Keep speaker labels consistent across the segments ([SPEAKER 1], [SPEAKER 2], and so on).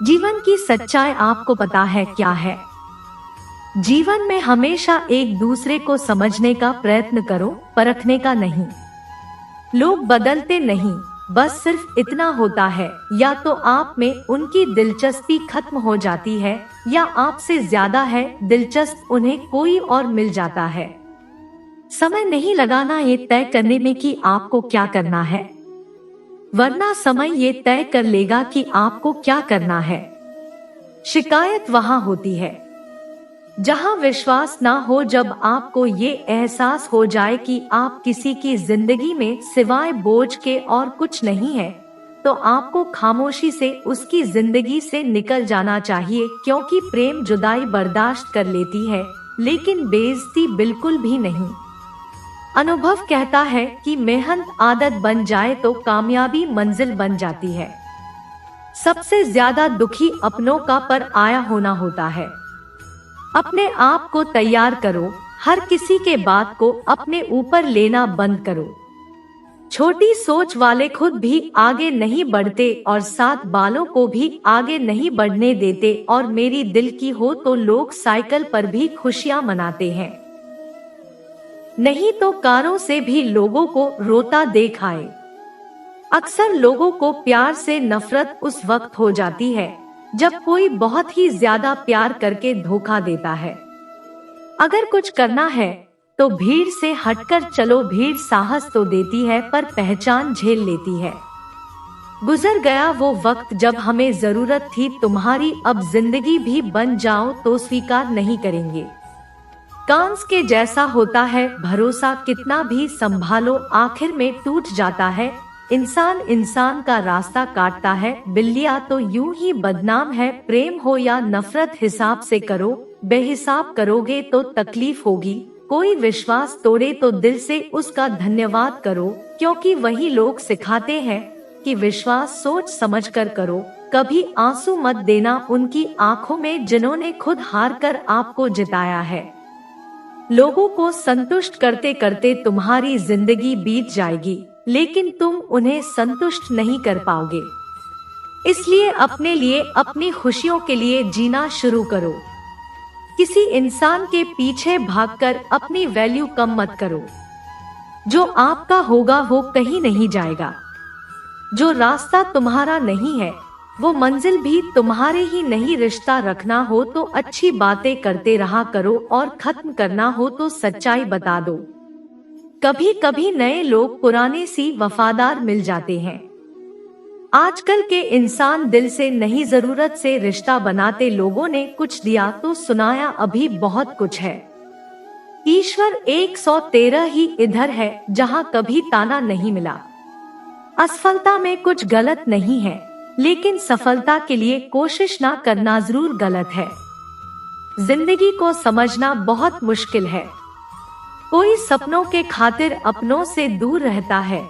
[SPEAKER 1] जीवन की सच्चाई आपको पता है क्या है? जीवन में हमेशा एक दूसरे को समझने का प्रयत्न करो, परखने का नहीं। लोग बदलते नहीं, बस सिर्फ इतना होता है, या तो आप में उनकी दिलचस्पी खत्म हो जाती है या आपसे ज्यादा है दिलचस्प उन्हें कोई और मिल जाता है। समय नहीं लगाना ये तय करने में कि आपको क्या करना है, वरना समय ये तय कर लेगा कि आपको क्या करना है। शिकायत वहाँ होती है जहाँ विश्वास ना हो। जब आपको ये एहसास हो जाए कि आप किसी की जिंदगी में सिवाय बोझ के और कुछ नहीं है, तो आपको खामोशी से उसकी जिंदगी से निकल जाना चाहिए, क्योंकि प्रेम जुदाई बर्दाश्त कर लेती है लेकिन बेइज्जती बिल्कुल भी नहीं। अनुभव कहता है कि मेहनत आदत बन जाए तो कामयाबी मंजिल बन जाती है। सबसे ज्यादा दुखी अपनों का पर आया होना होता है। अपने आप को तैयार करो, हर किसी के बात को अपने ऊपर लेना बंद करो। छोटी सोच वाले खुद भी आगे नहीं बढ़ते और साथ वालों को भी आगे नहीं बढ़ने देते, और मेरी दिल की हो तो लोग साइकिल पर भी खुशियां मनाते हैं, नहीं तो कारों से भी लोगों को रोता देख आए। अक्सर लोगों को प्यार से नफरत उस वक्त हो जाती है जब कोई बहुत ही ज्यादा प्यार करके धोखा देता है। अगर कुछ करना है तो भीड़ से हटकर चलो। भीड़ साहस तो देती है पर पहचान झेल लेती है। गुजर गया वो वक्त जब हमें जरूरत थी तुम्हारी, अब जिंदगी भी बन जाओ तो स्वीकार नहीं करेंगे। कांस के जैसा होता है भरोसा, कितना भी संभालो आखिर में टूट जाता है। इंसान इंसान का रास्ता काटता है, बिल्लियां तो यूं ही बदनाम है। प्रेम हो या नफरत हिसाब से करो, बेहिसाब करोगे तो तकलीफ होगी। कोई विश्वास तोड़े तो दिल से उसका धन्यवाद करो, क्योंकि वही लोग सिखाते हैं कि विश्वास सोच समझकर करो। कभी आंसू मत देना उनकी आंखों में जिन्होंने खुद हार कर आपको जिताया है। लोगों को संतुष्ट करते करते तुम्हारी जिंदगी बीत जाएगी, लेकिन तुम उन्हें संतुष्ट नहीं कर पाओगे। इसलिए अपने लिए, अपनी खुशियों के लिए जीना शुरू करो। किसी इंसान के पीछे भागकर अपनी वैल्यू कम मत करो। जो आपका होगा वो कहीं नहीं जाएगा। जो रास्ता तुम्हारा नहीं है वो मंजिल भी तुम्हारे ही नहीं। रिश्ता रखना हो तो अच्छी बातें करते रहा करो, और खत्म करना हो तो सच्चाई बता दो। कभी कभी नए लोग पुराने सी वफादार मिल जाते हैं। आजकल के इंसान दिल से नहीं, जरूरत से रिश्ता बनाते। लोगों ने कुछ दिया तो सुनाया अभी बहुत कुछ है। ईश्वर 113 ही इधर है जहाँ कभी ताना नहीं मिला। असफलता में कुछ गलत नहीं है, लेकिन सफलता के लिए कोशिश ना करना जरूर गलत है। जिंदगी को समझना बहुत मुश्किल है। कोई सपनों के खातिर अपनों से दूर रहता है,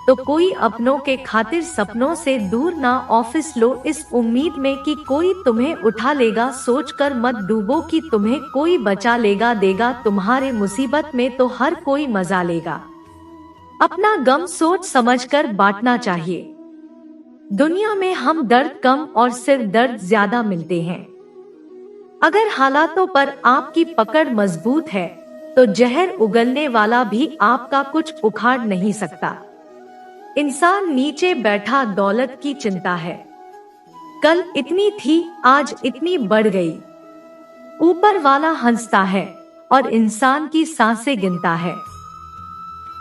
[SPEAKER 1] तो कोई अपनों के खातिर सपनों से दूर ना। ऑफिस लो इस उम्मीद में कि कोई तुम्हें उठा लेगा, सोचकर मत डूबो कि तुम्हें कोई बचा लेगा देगा। तुम्हारे मुसीबत में तो हर कोई मजा लेगा। अपना गम सोच समझकर बांटना चाहिए। दुनिया में हम दर्द कम और सिर दर्द ज्यादा मिलते हैं। अगर हालातों पर आपकी पकड़ मजबूत है तो जहर उगलने वाला भी आपका कुछ उखाड़ नहीं सकता। इंसान नीचे बैठा दौलत की चिंता है। कल इतनी थी आज इतनी बढ़ गई। ऊपर वाला हंसता है और इंसान की सांसें गिनता है।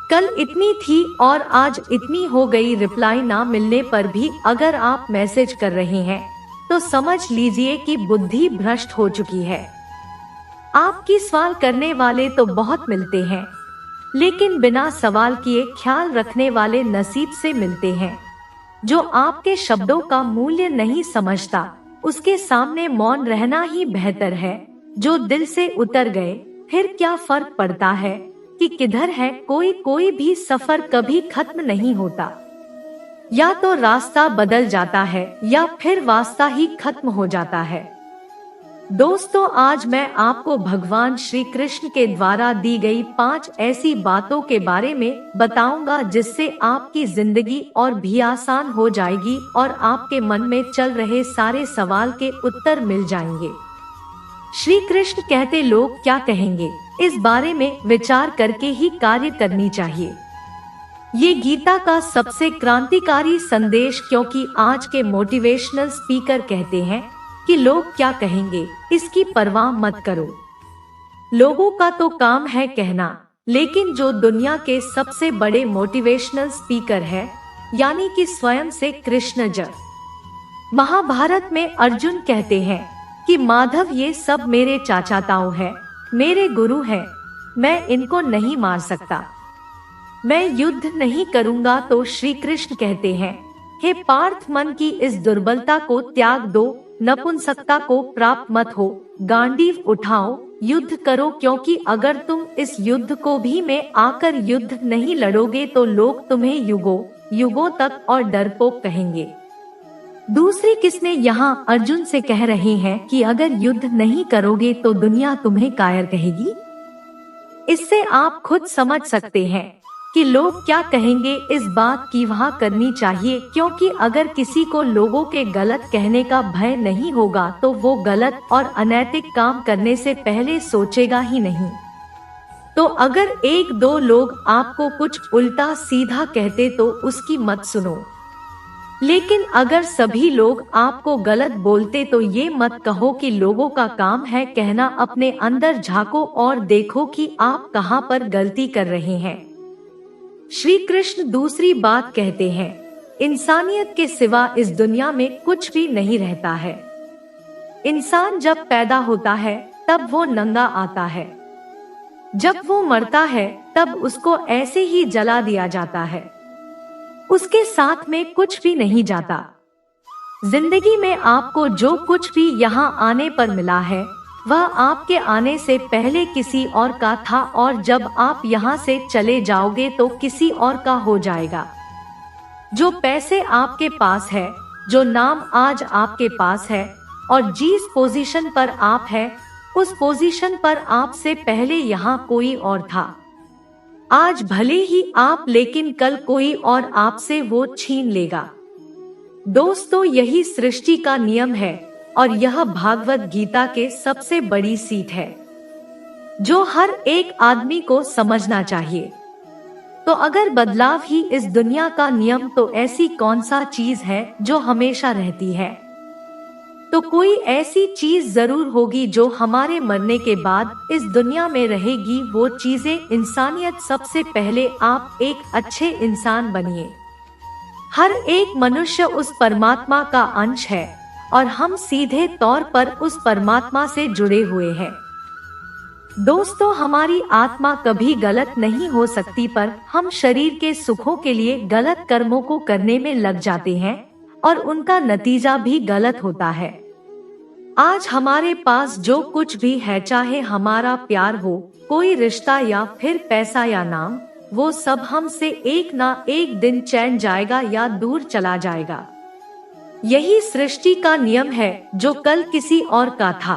[SPEAKER 1] कल इतनी थी और आज इतनी हो गई। रिप्लाई ना मिलने पर भी अगर आप मैसेज कर रहे हैं तो समझ लीजिए कि बुद्धि भ्रष्ट हो चुकी है। आपकी सवाल करने वाले तो बहुत मिलते हैं, लेकिन बिना सवाल किए ख्याल रखने वाले नसीब से मिलते हैं। जो आपके शब्दों का मूल्य नहीं समझता उसके सामने मौन रहना ही बेहतर है। जो दिल से उतर गए फिर क्या फर्क पड़ता है कि किधर है कोई। कोई भी सफर कभी खत्म नहीं होता। या तो रास्ता बदल जाता है या फिर वास्ता ही खत्म हो जाता है। दोस्तों, आज मैं आपको भगवान श्री कृष्ण के द्वारा दी गई 5 ऐसी बातों के बारे में बताऊंगा जिससे आपकी जिंदगी और भी आसान हो जाएगी और आपके मन में चल रहे सारे सवाल के उत्तर मिल जाएंगे। श्री कृष्ण कहते लोग क्या कहेंगे, इस बारे में विचार करके ही कार्य करनी चाहिए। ये गीता का सबसे क्रांतिकारी संदेश, क्योंकि आज के मोटिवेशनल स्पीकर कहते हैं कि लोग क्या कहेंगे इसकी परवाह मत करो। लोगों का तो काम है कहना, लेकिन जो दुनिया के सबसे बड़े मोटिवेशनल स्पीकर है, यानी कि स्वयं से कृष्ण जी। महाभारत में अर्जुन कहते हैं कि माधव, ये सब मेरे चाचा ताऊ है, मेरे गुरु हैं, मैं इनको नहीं मार सकता, मैं युद्ध नहीं करूंगा। तो श्री कृष्ण कहते हैं, हे पार्थ, मन की इस दुर्बलता को त्याग दो, नपुंसकता को प्राप्त मत हो, गांडीव उठाओ, युद्ध करो, क्योंकि अगर तुम इस युद्ध को भी में आकर युद्ध नहीं लड़ोगे तो लोग तुम्हें युगों युगों तक और डरपोक कहेंगे। दूसरी किसने यहाँ अर्जुन से कह रहे हैं कि अगर युद्ध नहीं करोगे तो दुनिया तुम्हें कायर कहेगी। इससे आप खुद समझ सकते हैं कि लोग क्या कहेंगे, इस बात की वहाँ करनी चाहिए, क्योंकि अगर किसी को लोगों के गलत कहने का भय नहीं होगा तो वो गलत और अनैतिक काम करने से पहले सोचेगा ही नहीं। तो अगर 1-2 लोग आपको कुछ उल्टा सीधा कहते तो उसकी मत सुनो, लेकिन अगर सभी लोग आपको गलत बोलते तो ये मत कहो कि लोगों का काम है कहना। अपने अंदर झांको और देखो कि आप कहाँ पर गलती कर रहे हैं। श्री कृष्ण दूसरी बात कहते हैं, इंसानियत के सिवा इस दुनिया में कुछ भी नहीं रहता है। इंसान जब पैदा होता है तब वो नंगा आता है, जब वो मरता है तब उसको ऐसे ही जला दिया जाता है, उसके साथ में कुछ भी नहीं जाता। जिंदगी में आपको जो कुछ भी यहाँ आने पर मिला है वह आपके आने से पहले किसी और का था, और जब आप यहाँ से चले जाओगे तो किसी और का हो जाएगा। जो पैसे आपके पास है, जो नाम आज आपके पास है, और जिस पोजीशन पर आप है, उस पोजीशन पर आपसे पहले यहाँ कोई और था। आज भले ही आप, लेकिन कल कोई और आपसे वो छीन लेगा। दोस्तों, यही सृष्टि का नियम है और यह भागवत गीता के सबसे बड़ी सीख है जो हर एक आदमी को समझना चाहिए। तो अगर बदलाव ही इस दुनिया का नियम, तो ऐसी कौन सा चीज है जो हमेशा रहती है? तो कोई ऐसी चीज जरूर होगी जो हमारे मरने के बाद इस दुनिया में रहेगी। वो चीजें इंसानियत। सबसे पहले आप एक अच्छे इंसान बनिए। हर एक मनुष्य उस परमात्मा का अंश है और हम सीधे तौर पर उस परमात्मा से जुड़े हुए हैं। दोस्तों, हमारी आत्मा कभी गलत नहीं हो सकती, पर हम शरीर के सुखों के लिए गलत कर्मों को करने में लग जाते हैं और उनका नतीजा भी गलत होता है। आज हमारे पास जो कुछ भी है, चाहे हमारा प्यार हो, कोई रिश्ता या फिर पैसा या नाम, वो सब हमसे एक ना एक दिन चैन जाएगा या दूर चला जाएगा। यही सृष्टि का नियम है। जो कल किसी और का था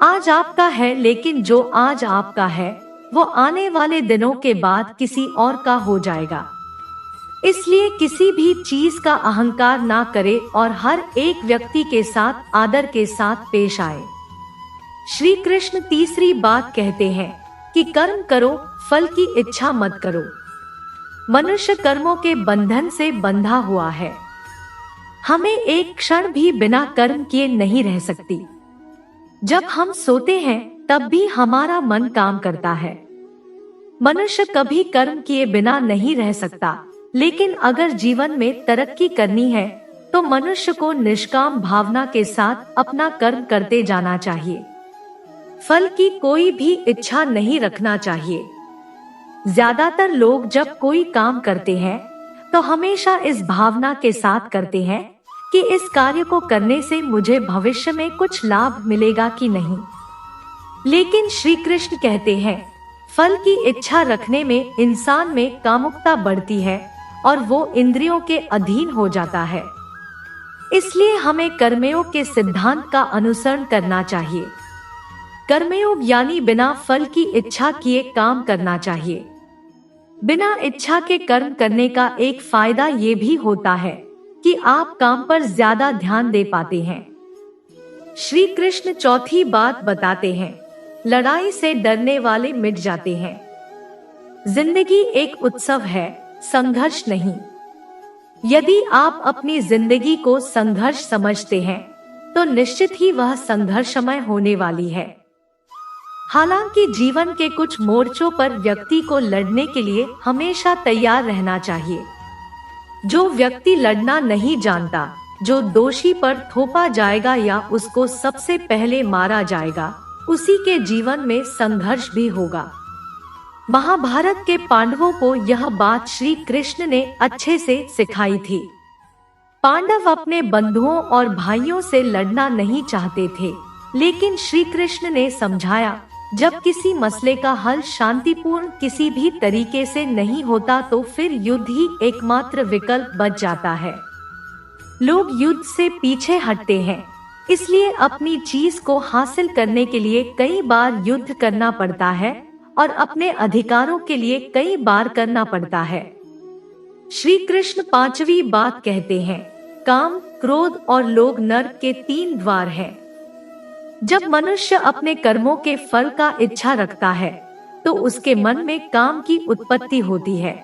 [SPEAKER 1] आज आपका है, लेकिन जो आज आपका है वो आने वाले दिनों के बाद किसी और का हो जाएगा। इसलिए किसी भी चीज का अहंकार ना करे और हर एक व्यक्ति के साथ आदर के साथ पेश आए। श्री कृष्ण तीसरी बात कहते हैं कि कर्म करो, फल की इच्छा मत करो। मनुष्य कर्मों के बंधन से बंधा हुआ है। हमें एक क्षण भी बिना कर्म किए नहीं रह सकती। जब हम सोते हैं तब भी हमारा मन काम करता है। मनुष्य कभी कर्म किए बिना नहीं रह सकता, लेकिन अगर जीवन में तरक्की करनी है तो मनुष्य को निष्काम भावना के साथ अपना कर्म करते जाना चाहिए। फल की कोई भी इच्छा नहीं रखना चाहिए। ज्यादातर लोग जब कोई काम करते हैं तो हमेशा इस भावना के साथ करते हैं कि इस कार्य को करने से मुझे भविष्य में कुछ लाभ मिलेगा कि नहीं। लेकिन श्री कृष्ण कहते हैं, फल की इच्छा रखने में इंसान में कामुकता बढ़ती है और वो इंद्रियों के अधीन हो जाता है। इसलिए हमें कर्मयोग के सिद्धांत का अनुसरण करना चाहिए। कर्मयोग यानी बिना फल की इच्छा किए काम करना चाहिए। बिना इच्छा के कर्म करने का एक फायदा ये भी होता है कि आप काम पर ज्यादा ध्यान दे पाते हैं। श्री कृष्ण चौथी बात बताते हैं, लड़ाई से डरने वाले मिट जाते हैं। जिंदगी एक उत्सव है, संघर्ष नहीं। यदि आप अपनी जिंदगी को संघर्ष समझते हैं तो निश्चित ही वह संघर्षमय होने वाली है। हालांकि जीवन के कुछ मोर्चों पर व्यक्ति को लड़ने के लिए हमेशा तैयार रहना चाहिए। जो व्यक्ति लड़ना नहीं जानता, जो दोषी पर थोपा जाएगा या उसको सबसे पहले मारा जाएगा, उसी के जीवन में संघर्ष भी होगा। महाभारत के पांडवों को यह बात श्री कृष्ण ने अच्छे से सिखाई थी। पांडव अपने बंधुओं और भाइयों से लड़ना नहीं चाहते थे, लेकिन श्री कृष्ण ने समझाया, जब किसी मसले का हल शांतिपूर्ण किसी भी तरीके से नहीं होता तो फिर युद्ध ही एकमात्र विकल्प बच जाता है। लोग युद्ध से पीछे हटते हैं, इसलिए अपनी चीज को हासिल करने के लिए कई बार युद्ध करना पड़ता है और अपने अधिकारों के लिए कई बार करना पड़ता है। श्री कृष्ण पांचवी बात कहते हैं, काम, क्रोध और लोभ नरक के 3 द्वार हैं। जब मनुष्य अपने कर्मों के फल का इच्छा रखता है तो उसके मन में काम की उत्पत्ति होती है।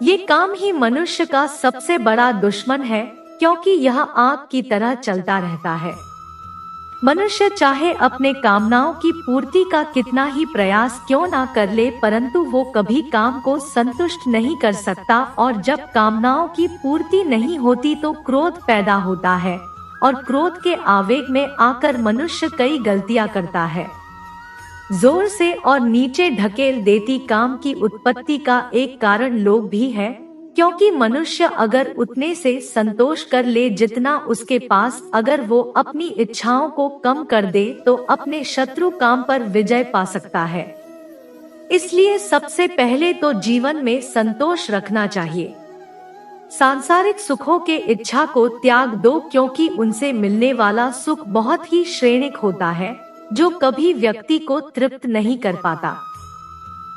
[SPEAKER 1] ये काम ही मनुष्य का सबसे बड़ा दुश्मन है, क्योंकि यह आग की तरह चलता रहता है। मनुष्य चाहे अपने कामनाओं की पूर्ति का कितना ही प्रयास क्यों ना कर ले, परंतु वो कभी काम को संतुष्ट नहीं कर सकता, और जब कामनाओं की पूर्ति नहीं होती तो क्रोध पैदा होता है, और क्रोध के आवेग में आकर मनुष्य कई गलतियां करता है। जोर से और नीचे ढकेल देती काम की उत्पत्ति का एक कारण लोभ भी है, क्योंकि मनुष्य अगर उतने से संतोष कर ले जितना उसके पास, अगर वो अपनी इच्छाओं को कम कर दे तो अपने शत्रु काम पर विजय पा सकता है। इसलिए सबसे पहले तो जीवन में संतोष रखना चाहिए। सांसारिक सुखों के इच्छा को त्याग दो, क्योंकि उनसे मिलने वाला सुख बहुत ही क्षणिक होता है, जो कभी व्यक्ति को तृप्त नहीं कर पाता।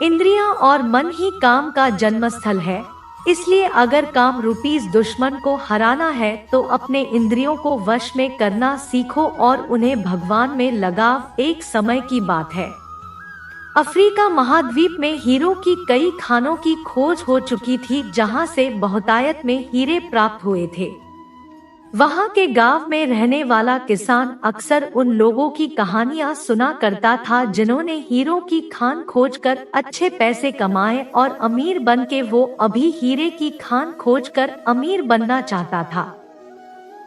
[SPEAKER 1] इंद्रियां और मन ही काम का जन्मस्थल है, इसलिए अगर काम रूपी दुश्मन को हराना है तो अपने इंद्रियों को वश में करना सीखो और उन्हें भगवान में लगाव एक समय की बात है। अफ्रीका महाद्वीप में हीरो की कई खानों की खोज हो चुकी थी, जहां से बहुतायत में हीरे प्राप्त हुए थे। वहां के गांव में रहने वाला किसान अक्सर उन लोगों की कहानियां सुना करता था जिन्होंने हीरो की खान खोजकर अच्छे पैसे कमाए और अमीर बन के वो अभी हीरे की खान खोजकर अमीर बनना चाहता था।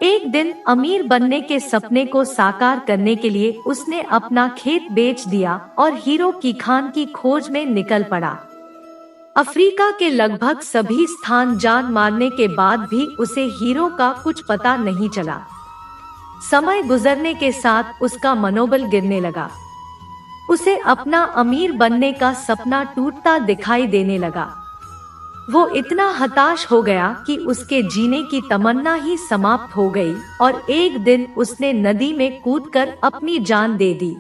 [SPEAKER 1] एक दिन अमीर बनने के सपने को साकार करने के लिए उसने अपना खेत बेच दिया और हीरो की खान की खोज में निकल पड़ा। अफ्रीका के लगभग सभी स्थान जान मारने के बाद भी उसे हीरो का कुछ पता नहीं चला। समय गुजरने के साथ उसका मनोबल गिरने लगा। उसे अपना अमीर बनने का सपना टूटता दिखाई देने लगा। वो इतना हताश हो गया कि उसके जीने की तमन्ना ही समाप्त हो गई और एक दिन उसने नदी में कूदकर अपनी जान दे दी।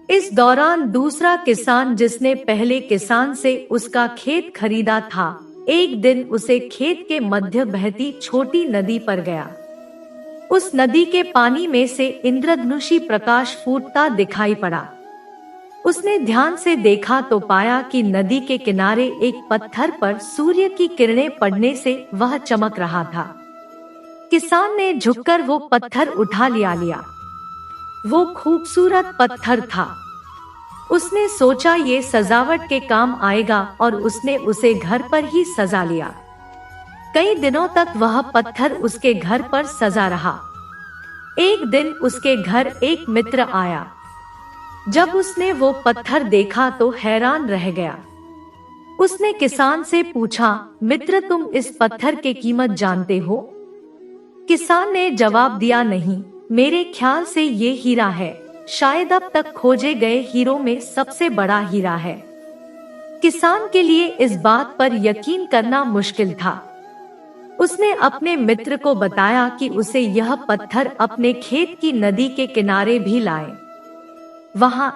[SPEAKER 1] इस दौरान दूसरा किसान, जिसने पहले किसान से उसका खेत खरीदा था, एक दिन उसे खेत के मध्य बहती छोटी नदी पर गया। उस नदी के पानी में से इंद्रधनुषी प्रकाश फूटता दिखाई पड़ा। उसने ध्यान से देखा तो पाया कि नदी के किनारे एक पत्थर पर सूर्य की किरणें पड़ने से वह चमक रहा था। किसान ने झुककर वो पत्थर उठा लिया। वो खूबसूरत पत्थर था। उसने सोचा ये सजावट के काम आएगा और उसने उसे घर पर ही सजा लिया। कई दिनों तक वह पत्थर उसके घर पर सजा रहा। एक दिन उसके घर एक मित्र आया। जब उसने वो पत्थर देखा तो हैरान रह गया। उसने किसान से पूछा, मित्र तुम इस पत्थर की कीमत जानते हो? किसान ने जवाब दिया, नहीं, मेरे ख्याल से ये हीरा है, शायद अब तक खोजे गए हीरों में सबसे बड़ा हीरा है। किसान के लिए इस बात पर यकीन करना मुश्किल था। उसने अपने मित्र को बताया कि उसे यह पत्थर अपने खेत की नदी के किनारे भी लाए। वहां